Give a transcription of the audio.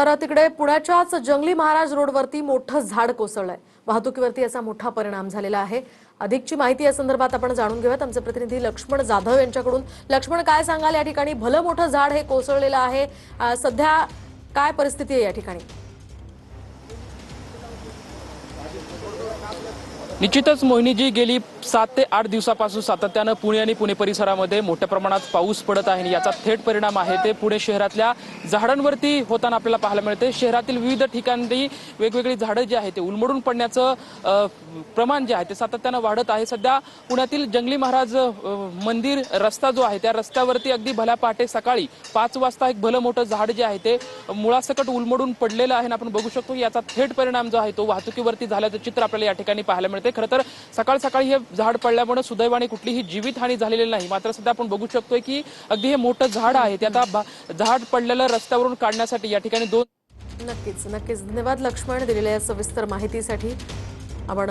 तर तिकडे पुण्याच्याच जंगली महाराज रोडवरती मोठं झाड कोसळलंय। वाहतुकीवरती याचा मोठा परिणाम झालेला आहे। अधिकची माहिती या संदर्भात आपण जाणून घेऊयात आमचे प्रतिनिधी लक्ष्मण जाधव यांच्याकडून। लक्ष्मण, काय सांगाल, या ठिकाणी भलं मोठं झाड हे कोसळलेलं आहे, सध्या काय परिस्थिती आहे या ठिकाणी? निश्चितच मोहिनीजी, गेली 7 ते 8 दिवसापासून सातत्यानं पुणे आणि पुणे परिसरामध्ये मोठ्या प्रमाणात पाऊस पडत आहे आणि याचा थेट परिणाम आहे ते पुणे शहरातल्या झाडांवरती होताना आपल्याला पाहायला मिळते। शहरातील विविध ठिकाणी वेगवेगळी झाडं जी आहेत ते उलमडून पडण्याचं प्रमाण जे आहे ते सातत्यानं वाढत आहे। सध्या पुण्यातील जंगली महाराज मंदिर रस्ता जो आहे त्या रस्त्यावरती अगदी भल्या पहाटे सकाळी 5 वाजता एक भलं मोठं झाड जे आहे ते मुळासकट उलमडून पडलेलं आहे आणि आपण बघू शकतो की याचा थेट परिणाम जो आहे तो वाहतुकीवरती झाल्याचं चित्र आपल्याला या ठिकाणी पाहायला मिळते। खरं तर सकाळ सकाळी हे झाड पडल्यामुळे सुदैवाने कुठलीही जीवितहानी झालेली नाही, मात्र सध्या आपण बघू शकतोय की अगदी हे मोठं झाड आहे ते आता झाड पडलेलं रस्त्यावरून काढण्यासाठी या ठिकाणी नक्कीच धन्यवाद लक्ष्मण, दिलेल्या सविस्तर माहितीसाठी। आपण